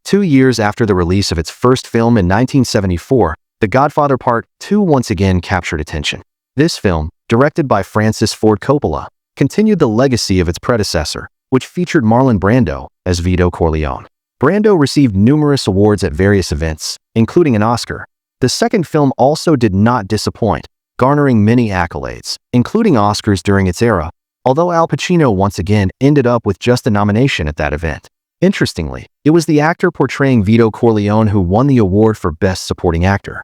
2 years after the release of its first film in 1974, The Godfather Part 2 once again captured attention. This film, directed by Francis Ford Coppola, continued the legacy of its predecessor, which featured Marlon Brando as Vito Corleone. Brando received numerous awards at various events, including an Oscar. The second film also did not disappoint, garnering many accolades, including Oscars during its era, although Al Pacino once again ended up with just a nomination at that event. Interestingly, it was the actor portraying Vito Corleone who won the award for Best Supporting Actor.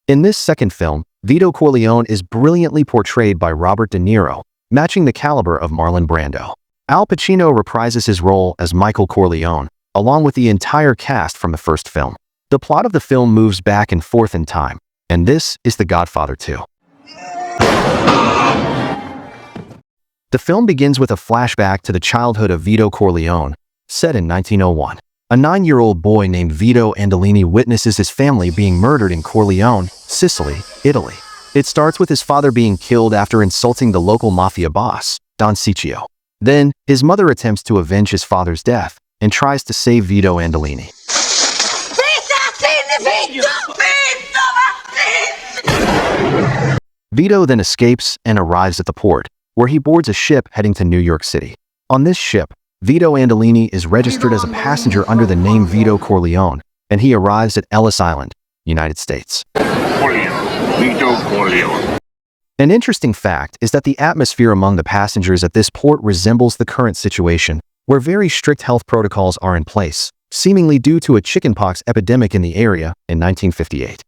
In this second film, Vito Corleone is brilliantly portrayed by Robert De Niro, matching the caliber of Marlon Brando. Al Pacino reprises his role as Michael Corleone, along with the entire cast from the first film. The plot of the film moves back and forth in time, and this is The Godfather 2. The film begins with a flashback to the childhood of Vito Corleone, set in 1901. A 9-year-old boy named Vito Andolini witnesses his family being murdered in Corleone, Sicily, Italy. It starts with his father being killed after insulting the local mafia boss, Don Ciccio. Then, his mother attempts to avenge his father's death and tries to save Vito Andolini. Vito then escapes and arrives at the port, where he boards a ship heading to New York City. On this ship, Vito Andolini is registered as a passenger under the name Vito Corleone, and he arrives at Ellis Island, United States. Vito Corleone. An interesting fact is that the atmosphere among the passengers at this port resembles the current situation, where very strict health protocols are in place, seemingly due to a chickenpox epidemic in the area in 1958.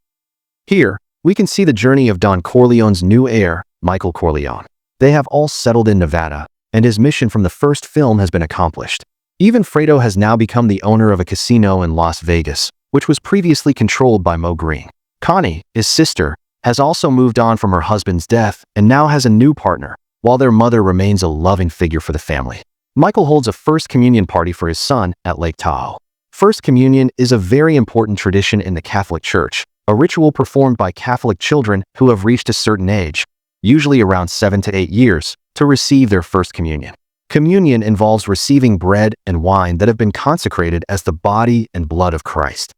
Here, we can see the journey of Don Corleone's new heir, Michael Corleone. They have all settled in Nevada, and his mission from the first film has been accomplished. Even Fredo has now become the owner of a casino in Las Vegas, which was previously controlled by Mo Green. Connie, his sister, has also moved on from her husband's death and now has a new partner, while their mother remains a loving figure for the family. Michael holds a First Communion party for his son at Lake Tahoe. First Communion is a very important tradition in the Catholic Church, a ritual performed by Catholic children who have reached a certain age, usually around 7 to 8 years, to receive their First Communion. Communion involves receiving bread and wine that have been consecrated as the body and blood of Christ.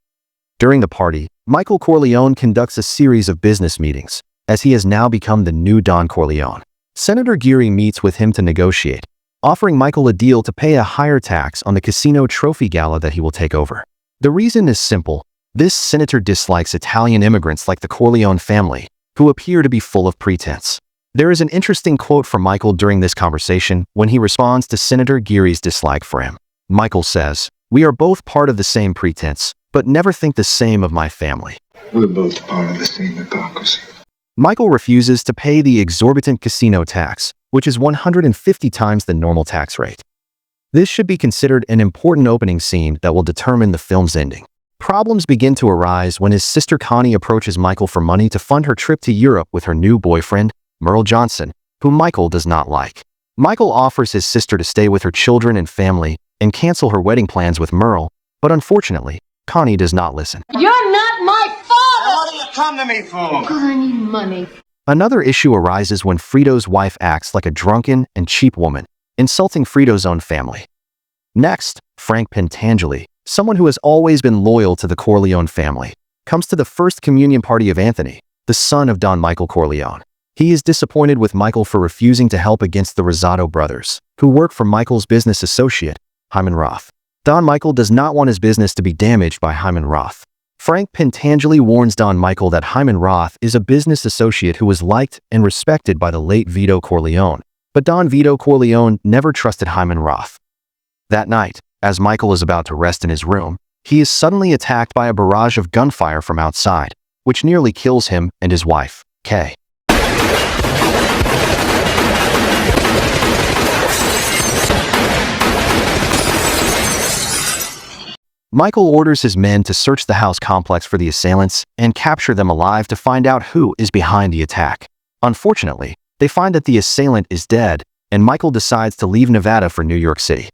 During the party, Michael Corleone conducts a series of business meetings, as he has now become the new Don Corleone. Senator Geary meets with him to negotiate, offering Michael a deal to pay a higher tax on the casino trophy gala that he will take over. The reason is simple. This senator dislikes Italian immigrants like the Corleone family, who appear to be full of pretense. There is an interesting quote from Michael during this conversation when he responds to Senator Geary's dislike for him. Michael says, "We are both part of the same pretense, but never think the same of my family." We're both part of the same hypocrisy. Michael refuses to pay the exorbitant casino tax, which is 150 times the normal tax rate. This should be considered an important opening scene that will determine the film's ending. Problems begin to arise when his sister Connie approaches Michael for money to fund her trip to Europe with her new boyfriend, Merle Johnson, whom Michael does not like. Michael offers his sister to stay with her children and family and cancel her wedding plans with Merle, but unfortunately, Connie does not listen. You're not my father! What do you come to me for? Because I need money. Another issue arises when Fredo's wife acts like a drunken and cheap woman, insulting Fredo's own family. Next, Frank Pentangeli, someone who has always been loyal to the Corleone family, comes to the First Communion party of Anthony, the son of Don Michael Corleone. He is disappointed with Michael for refusing to help against the Rosado brothers, who work for Michael's business associate, Hyman Roth. Don Michael does not want his business to be damaged by Hyman Roth. Frank Pentangeli warns Don Michael that Hyman Roth is a business associate who was liked and respected by the late Vito Corleone, but Don Vito Corleone never trusted Hyman Roth. That night, as Michael is about to rest in his room, he is suddenly attacked by a barrage of gunfire from outside, which nearly kills him and his wife, Kay. Michael orders his men to search the house complex for the assailants and capture them alive to find out who is behind the attack. Unfortunately, they find that the assailant is dead, and Michael decides to leave Nevada for New York City.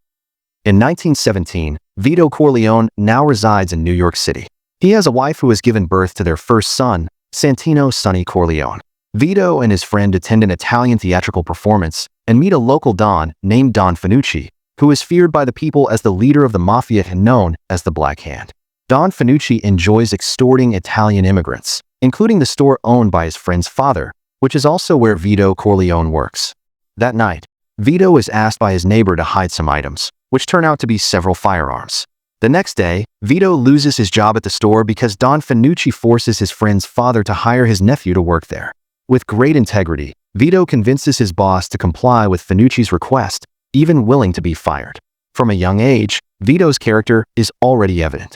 In 1917, Vito Corleone now resides in New York City. He has a wife who has given birth to their first son, Santino Sonny Corleone. Vito and his friend attend an Italian theatrical performance and meet a local Don named Don Fanucci, who is feared by the people as the leader of the Mafia and known as the Black Hand. Don Fanucci enjoys extorting Italian immigrants, including the store owned by his friend's father, which is also where Vito Corleone works. That night, Vito is asked by his neighbor to hide some items, which turn out to be several firearms. The next day, Vito loses his job at the store because Don Fanucci forces his friend's father to hire his nephew to work there. With great integrity, Vito convinces his boss to comply with Fanucci's request, even willing to be fired. From a young age, Vito's character is already evident.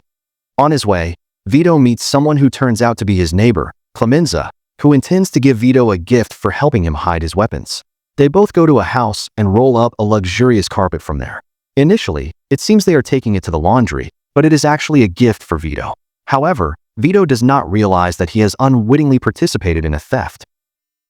On his way, Vito meets someone who turns out to be his neighbor, Clemenza, who intends to give Vito a gift for helping him hide his weapons. They both go to a house and roll up a luxurious carpet from there. Initially, it seems they are taking it to the laundry, but it is actually a gift for Vito. However, Vito does not realize that he has unwittingly participated in a theft.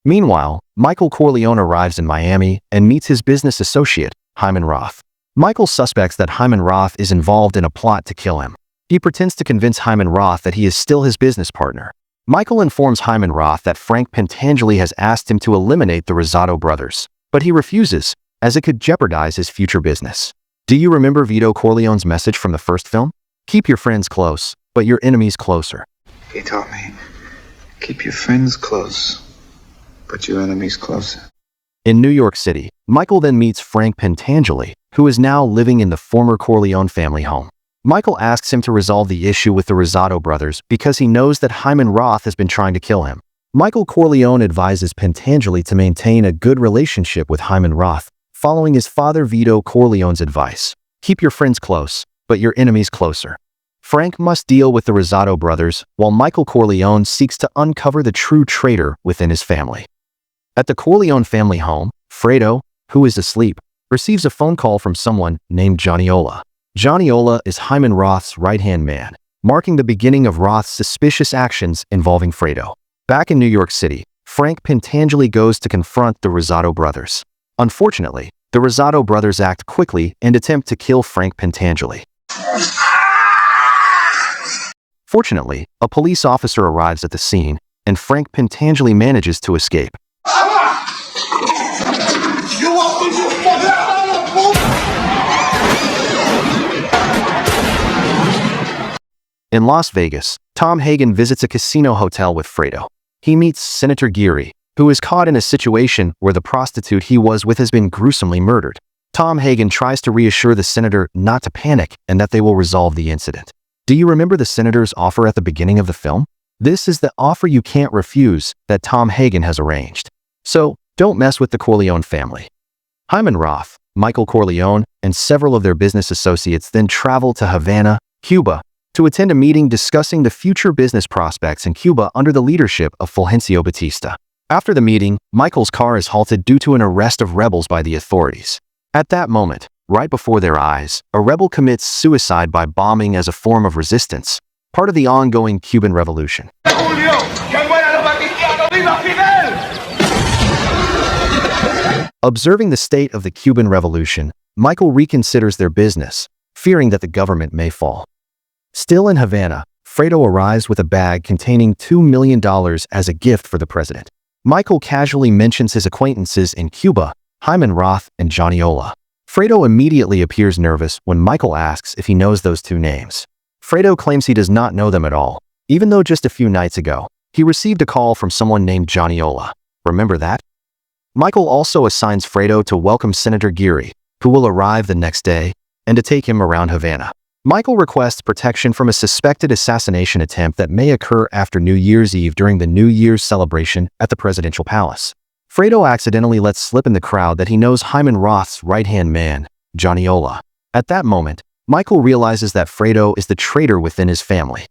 Meanwhile, Michael Corleone arrives in Miami and meets his business associate, Hyman Roth. Michael suspects that Hyman Roth is involved in a plot to kill him. He pretends to convince Hyman Roth that he is still his business partner. Michael informs Hyman Roth that Frank Pentangeli has asked him to eliminate the Rosado brothers, but he refuses, as it could jeopardize his future business. Do you remember Vito Corleone's message from the first film? Keep your friends close, but your enemies closer. He taught me, keep your friends close, but your enemies closer. In New York City, Michael then meets Frank Pentangeli, who is now living in the former Corleone family home. Michael asks him to resolve the issue with the Rosado brothers because he knows that Hyman Roth has been trying to kill him. Michael Corleone advises Pentangeli to maintain a good relationship with Hyman Roth, following his father Vito Corleone's advice. Keep your friends close, but your enemies closer. Frank must deal with the Rosado brothers, while Michael Corleone seeks to uncover the true traitor within his family. At the Corleone family home, Fredo, who is asleep, receives a phone call from someone named Johnny-Ola. Johnny-Ola is Hyman Roth's right-hand man, marking the beginning of Roth's suspicious actions involving Fredo. Back in New York City, Frank Pentangeli goes to confront the Rosado brothers. Unfortunately, the Rosado brothers act quickly and attempt to kill Frank Pentangeli. Fortunately, a police officer arrives at the scene, and Frank Pentangeli manages to escape. In Las Vegas, Tom Hagen visits a casino hotel with Fredo. He meets Senator Geary, who is caught in a situation where the prostitute he was with has been gruesomely murdered. Tom Hagen tries to reassure the senator not to panic and that they will resolve the incident. Do you remember the senator's offer at the beginning of the film? This is the offer you can't refuse that Tom Hagen has arranged. So, don't mess with the Corleone family. Hyman Roth, Michael Corleone, and several of their business associates then travel to Havana, Cuba, to attend a meeting discussing the future business prospects in Cuba under the leadership of Fulgencio Batista. After the meeting, Michael's car is halted due to an arrest of rebels by the authorities. At that moment, right before their eyes, a rebel commits suicide by bombing as a form of resistance, part of the ongoing Cuban Revolution. Observing the state of the Cuban Revolution, Michael reconsiders their business, fearing that the government may fall. Still in Havana, Fredo arrives with a bag containing $2 million as a gift for the president. Michael casually mentions his acquaintances in Cuba, Hyman Roth and Johnny-Ola. Fredo immediately appears nervous when Michael asks if he knows those two names. Fredo claims he does not know them at all, even though just a few nights ago, he received a call from someone named Johnny-Ola. Remember that? Michael also assigns Fredo to welcome Senator Geary, who will arrive the next day, and to take him around Havana. Michael requests protection from a suspected assassination attempt that may occur after New Year's Eve during the New Year's celebration at the presidential palace. Fredo accidentally lets slip in the crowd that he knows Hyman Roth's right-hand man, Johnny-Ola. At that moment, Michael realizes that Fredo is the traitor within his family.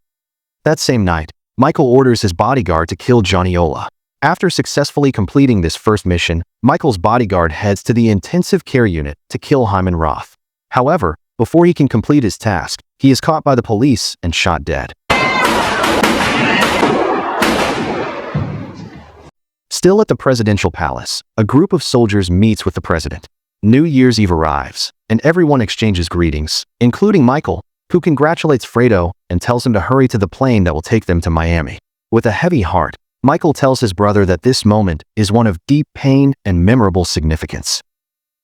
That same night, Michael orders his bodyguard to kill Johnny-Ola. After successfully completing this first mission, Michael's bodyguard heads to the intensive care unit to kill Hyman Roth. However, before he can complete his task, he is caught by the police and shot dead. Still at the presidential palace, a group of soldiers meets with the president. New Year's Eve arrives, and everyone exchanges greetings, including Michael, who congratulates Fredo and tells him to hurry to the plane that will take them to Miami. With a heavy heart, Michael tells his brother that this moment is one of deep pain and memorable significance.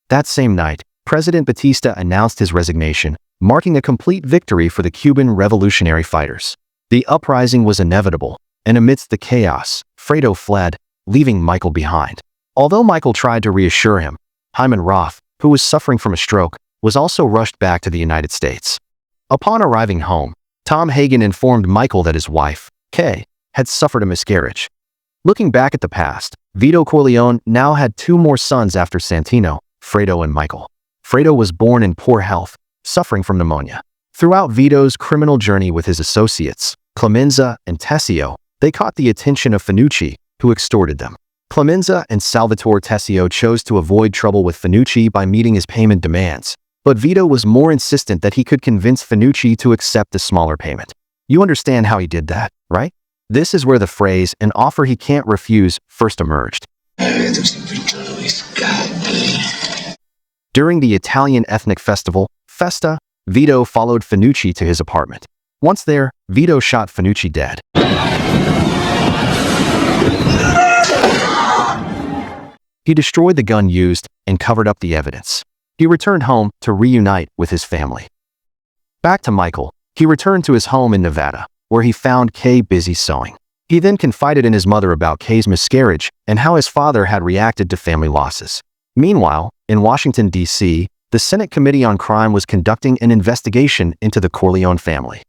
That same night, President Batista announced his resignation, marking a complete victory for the Cuban revolutionary fighters. The uprising was inevitable, and amidst the chaos, Fredo fled, leaving Michael behind. Although Michael tried to reassure him, Hyman Roth, who was suffering from a stroke, was also rushed back to the United States. Upon arriving home, Tom Hagen informed Michael that his wife, Kay, had suffered a miscarriage. Looking back at the past, Vito Corleone now had two more sons after Santino, Fredo and Michael. Fredo was born in poor health, suffering from pneumonia. Throughout Vito's criminal journey with his associates, Clemenza and Tessio, they caught the attention of Fanucci, who extorted them. Clemenza and Salvatore Tessio chose to avoid trouble with Fanucci by meeting his payment demands, but Vito was more insistent that he could convince Fanucci to accept the smaller payment. You understand how he did that, right? This is where the phrase, "an offer he can't refuse," first emerged. During the Italian ethnic festival, Festa, Vito followed Fanucci to his apartment. Once there, Vito shot Fanucci dead. He destroyed the gun used and covered up the evidence. He returned home to reunite with his family. Back to Michael, he returned to his home in Nevada, where he found Kay busy sewing. He then confided in his mother about Kay's miscarriage and how his father had reacted to family losses. Meanwhile, in Washington, D.C., the Senate Committee on Crime was conducting an investigation into the Corleone family.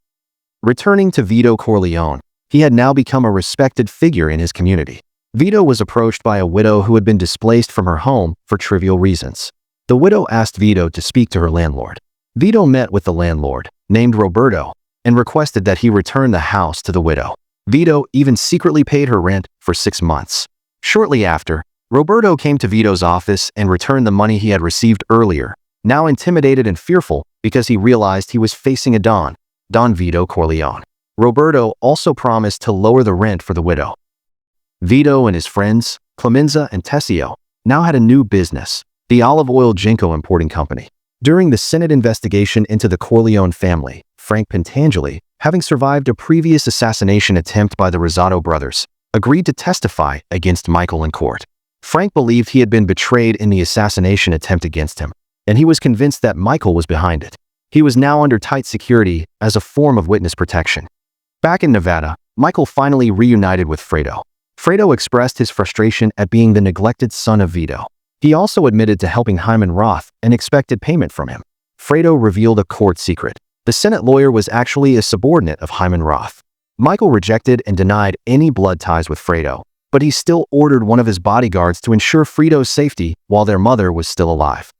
Returning to Vito Corleone, he had now become a respected figure in his community. Vito was approached by a widow who had been displaced from her home for trivial reasons. The widow asked Vito to speak to her landlord. Vito met with the landlord, named Roberto, and requested that he return the house to the widow. Vito even secretly paid her rent for 6 months. Shortly after, Roberto came to Vito's office and returned the money he had received earlier, now intimidated and fearful because he realized he was facing a Don Vito Corleone. Roberto also promised to lower the rent for the widow. Vito and his friends, Clemenza and Tessio, now had a new business, the olive oil Genco importing company. During the Senate investigation into the Corleone family, Frank Pentangeli, having survived a previous assassination attempt by the Rosado brothers, agreed to testify against Michael in court. Frank believed he had been betrayed in the assassination attempt against him, and he was convinced that Michael was behind it. He was now under tight security as a form of witness protection. Back in Nevada, Michael finally reunited with Fredo. Fredo expressed his frustration at being the neglected son of Vito. He also admitted to helping Hyman Roth and expected payment from him. Fredo revealed a court secret. The Senate lawyer was actually a subordinate of Hyman Roth. Michael rejected and denied any blood ties with Fredo, but he still ordered one of his bodyguards to ensure Fredo's safety while their mother was still alive.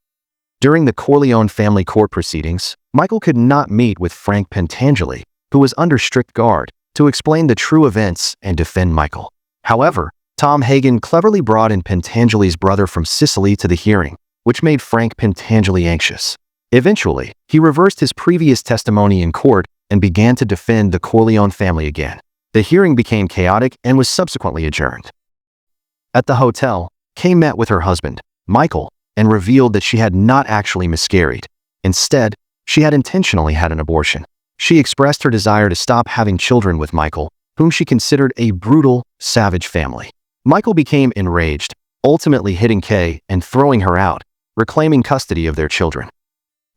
During the Corleone family court proceedings, Michael could not meet with Frank Pentangeli, who was under strict guard, to explain the true events and defend Michael. However, Tom Hagen cleverly brought in Pentangeli's brother from Sicily to the hearing, which made Frank Pentangeli anxious. Eventually, he reversed his previous testimony in court and began to defend the Corleone family again. The hearing became chaotic and was subsequently adjourned. At the hotel, Kay met with her husband, Michael, and revealed that she had not actually miscarried. Instead, she had intentionally had an abortion. She expressed her desire to stop having children with Michael, whom she considered a brutal, savage family. Michael became enraged, ultimately hitting Kay and throwing her out, reclaiming custody of their children.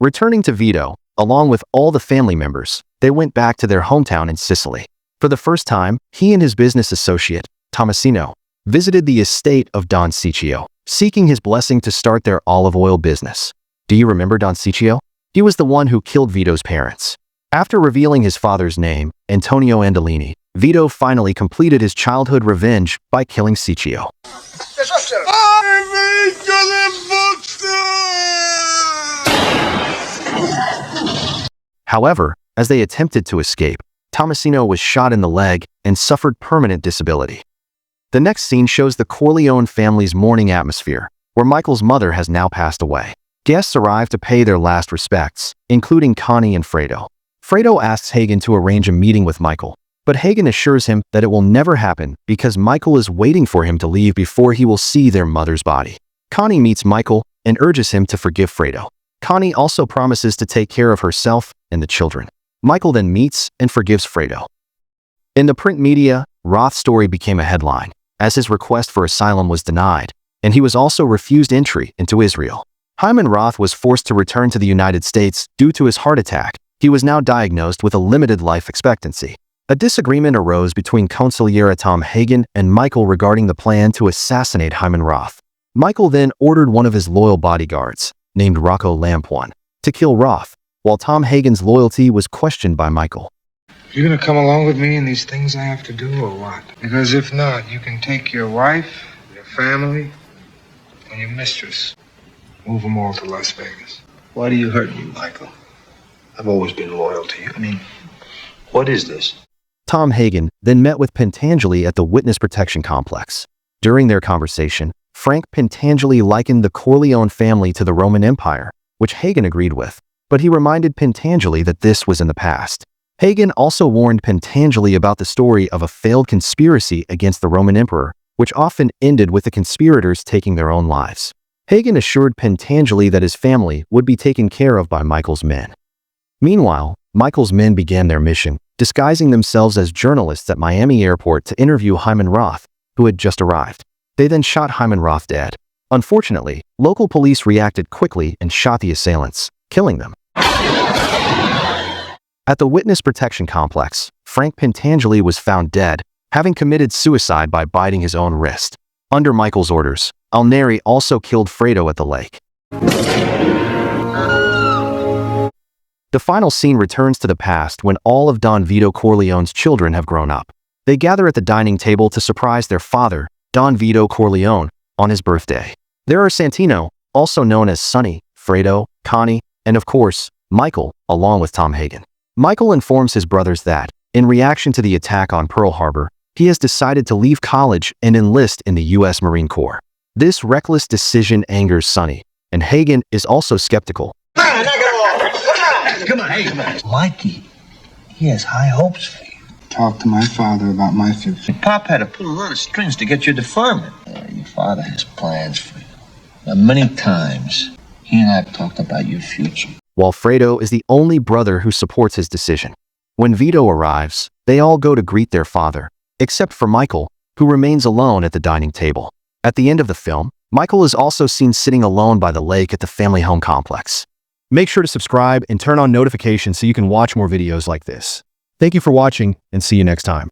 Returning to Vito, along with all the family members, they went back to their hometown in Sicily. For the first time, he and his business associate, Tomasino, visited the estate of Don Ciccio, seeking his blessing to start their olive oil business. Do you remember Don Ciccio? He was the one who killed Vito's parents. After revealing his father's name, Antonio Andolini, Vito finally completed his childhood revenge by killing Ciccio. However, as they attempted to escape, Tomasino was shot in the leg and suffered permanent disability. The next scene shows the Corleone family's mourning atmosphere, where Michael's mother has now passed away. Guests arrive to pay their last respects, including Connie and Fredo. Fredo asks Hagen to arrange a meeting with Michael, but Hagen assures him that it will never happen because Michael is waiting for him to leave before he will see their mother's body. Connie meets Michael and urges him to forgive Fredo. Connie also promises to take care of herself and the children. Michael then meets and forgives Fredo. In the print media, Roth's story became a headline, as his request for asylum was denied, and he was also refused entry into Israel. Hyman Roth was forced to return to the United States due to his heart attack. He was now diagnosed with a limited life expectancy. A disagreement arose between Consigliere Tom Hagen and Michael regarding the plan to assassinate Hyman Roth. Michael then ordered one of his loyal bodyguards, named Rocco Lampuan, to kill Roth, while Tom Hagen's loyalty was questioned by Michael. You gonna come along with me in these things I have to do, or what? Because if not, you can take your wife, your family, and your mistress. Move them all to Las Vegas. Why do you hurt me, Michael? I've always been loyal to you. I mean, what is this? Tom Hagen then met with Pentangeli at the Witness Protection Complex. During their conversation, Frank Pentangeli likened the Corleone family to the Roman Empire, which Hagen agreed with, but he reminded Pentangeli that this was in the past. Hagen also warned Pentangeli about the story of a failed conspiracy against the Roman emperor, which often ended with the conspirators taking their own lives. Hagen assured Pentangeli that his family would be taken care of by Michael's men. Meanwhile, Michael's men began their mission, disguising themselves as journalists at Miami Airport to interview Hyman Roth, who had just arrived. They then shot Hyman Roth dead. Unfortunately, local police reacted quickly and shot the assailants, killing them. At the Witness Protection Complex, Frank Pentangeli was found dead, having committed suicide by biting his own wrist. Under Michael's orders, Alneri also killed Fredo at the lake. The final scene returns to the past when all of Don Vito Corleone's children have grown up. They gather at the dining table to surprise their father, Don Vito Corleone, on his birthday. There are Santino, also known as Sonny, Fredo, Connie, and of course, Michael, along with Tom Hagen. Michael informs his brothers that, in reaction to the attack on Pearl Harbor, he has decided to leave college and enlist in the U.S. Marine Corps. This reckless decision angers Sonny, and Hagen is also skeptical. Come on. Mikey, he has high hopes for you. Talk to my father about my future. Pop had to pull a lot of strings to get your deferment. Your father has plans for you. Now, many times, he and I have talked about your future. While Fredo is the only brother who supports his decision. When Vito arrives, they all go to greet their father, except for Michael, who remains alone at the dining table. At the end of the film, Michael is also seen sitting alone by the lake at the family home complex. Make sure to subscribe and turn on notifications so you can watch more videos like this. Thank you for watching, and see you next time.